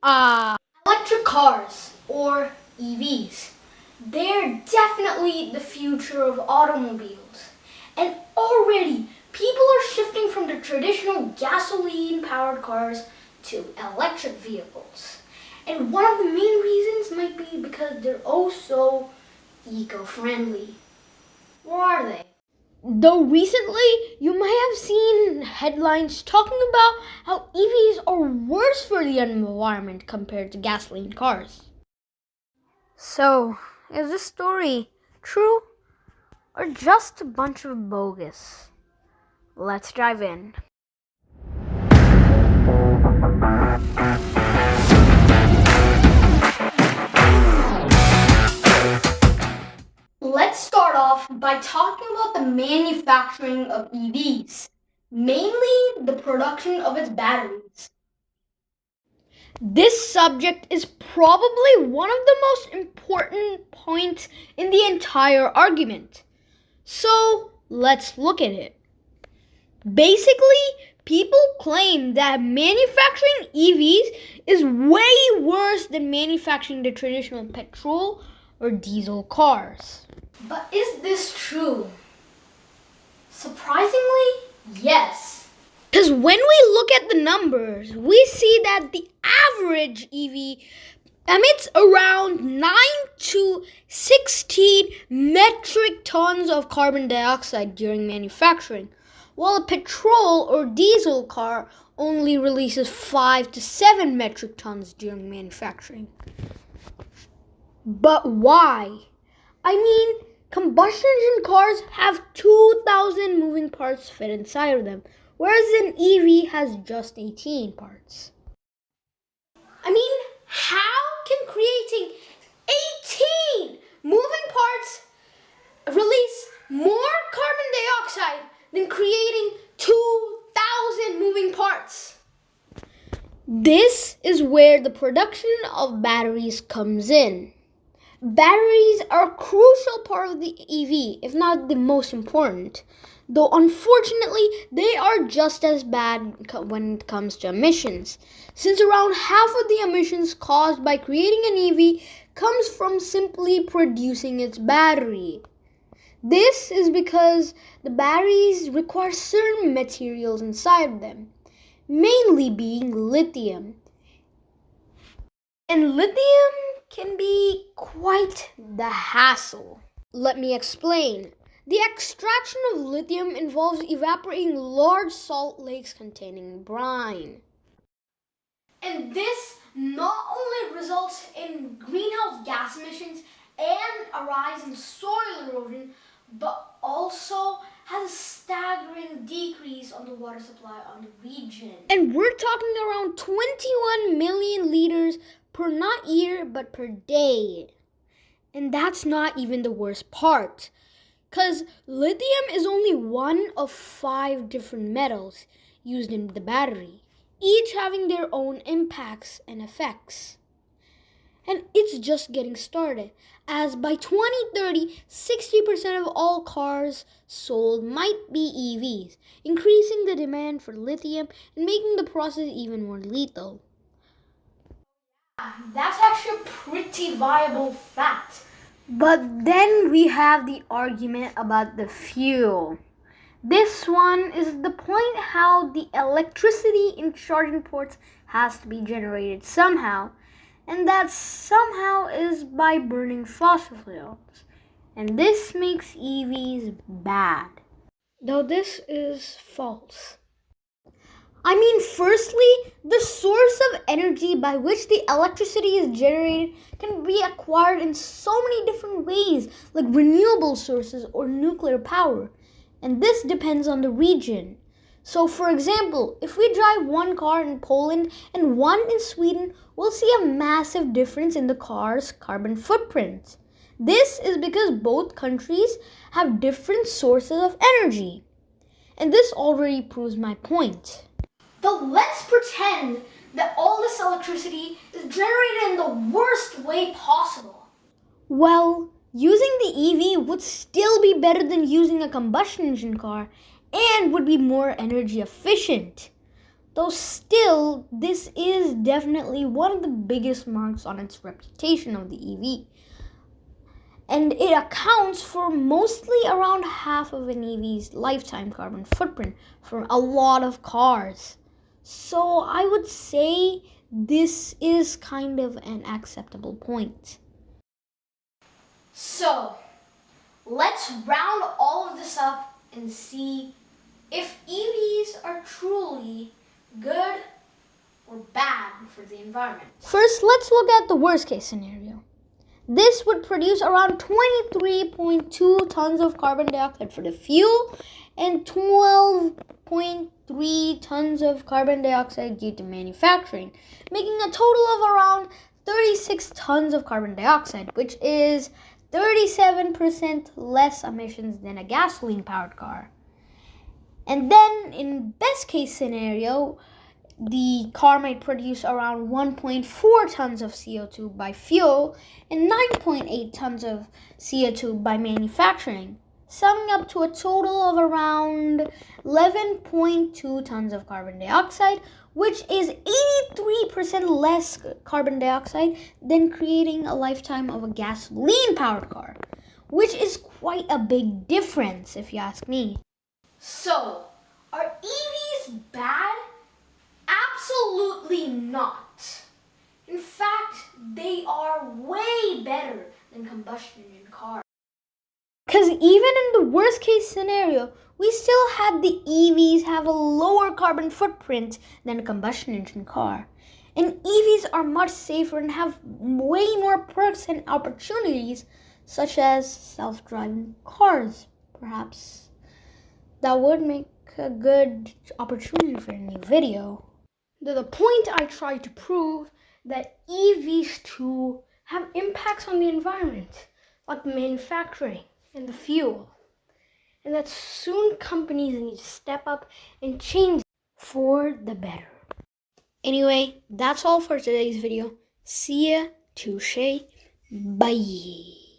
Electric cars, or EVs, they're definitely the future of automobiles. And already, people are shifting from the traditional gasoline-powered cars to electric vehicles. And one of the main reasons might be because they're oh so eco-friendly. Or are they? Though recently, you might have seen headlines talking about how EVs are worse for the environment compared to gasoline cars. So, is this story true or just a bunch of bogus? Let's dive in. Let's start off by talking about the manufacturing of EVs, mainly the production of its batteries. This subject is probably one of the most important points in the entire argument. So, let's look at it. Basically, people claim that manufacturing EVs is way worse than manufacturing the traditional petrol or diesel cars. But is this true? Surprisingly, yes. Because when we look at the numbers, we see that the average EV emits around 9 to 16 metric tons of carbon dioxide during manufacturing, while a petrol or diesel car only releases 5 to 7 metric tons during manufacturing. But why? I mean, combustion engine cars have 2,000 moving parts fit inside of them, whereas an EV has just 18 parts. I mean, how can creating 18 moving parts release more carbon dioxide than creating 2,000 moving parts? This is where the production of batteries comes in. Batteries are a crucial part of the EV, if not the most important, though unfortunately they are just as bad when it comes to emissions, since around half of the emissions caused by creating an EV comes from simply producing its battery. This is because the batteries require certain materials inside them, mainly being lithium. And lithium can be quite the hassle. Let me explain. The extraction of lithium involves evaporating large salt lakes containing brine. And this not only results in greenhouse gas emissions and a rise in soil erosion, but also has a staggering decrease on the water supply on the region. And we're talking around 21 million liters per not year but per day. And that's not even the worst part, because lithium is only one of 5 different metals used in the battery, each having their own impacts and effects. And it's just getting started, as by 2030, 60% of all cars sold might be EVs, increasing the demand for lithium and making the process even more lethal. That's actually a pretty viable fact. But then we have the argument about the fuel. This one is the point how the electricity in charging ports has to be generated somehow, and that somehow is by burning fossil fuels. And this makes EVs bad. Though this is false. I mean, firstly, the source of energy by which the electricity is generated can be acquired in so many different ways, like renewable sources or nuclear power. And this depends on the region. So, for example, if we drive one car in Poland and one in Sweden, we'll see a massive difference in the car's carbon footprint. This is because both countries have different sources of energy. And this already proves my point. But let's pretend that all this electricity is generated in the worst way possible. Well, using the EV would still be better than using a combustion engine car and would be more energy efficient. Though still, this is definitely one of the biggest marks on its reputation of the EV. And it accounts for mostly around half of an EV's lifetime carbon footprint from a lot of cars. So I would say this is kind of an acceptable point. So, let's round all of this up and see if EVs are truly good or bad for the environment. First, let's look at the worst case scenario. This would produce around 23.2 tons of carbon dioxide for the fuel and 12.3 tons of carbon dioxide due to manufacturing, making a total of around 36 tons of carbon dioxide, which is 37% less emissions than a gasoline-powered car. And then, in best case scenario, the car might produce around 1.4 tons of CO2 by fuel and 9.8 tons of CO2 by manufacturing, summing up to a total of around 11.2 tons of carbon dioxide, which is 83% less carbon dioxide than creating a lifetime of a gasoline-powered car, which is quite a big difference if you ask me. So, are EVs bad? Absolutely not. In fact, they are way better than combustion engine cars. Because even in the worst case scenario, we still had the EVs have a lower carbon footprint than a combustion engine car. And EVs are much safer and have way more perks and opportunities, such as self-driving cars, perhaps. That would make a good opportunity for a new video. The point I try to prove that EVs too have impacts on the environment, like the manufacturing and the fuel, and that soon companies need to step up and change for the better. Anyway, that's all for today's video. See ya, touche, bye.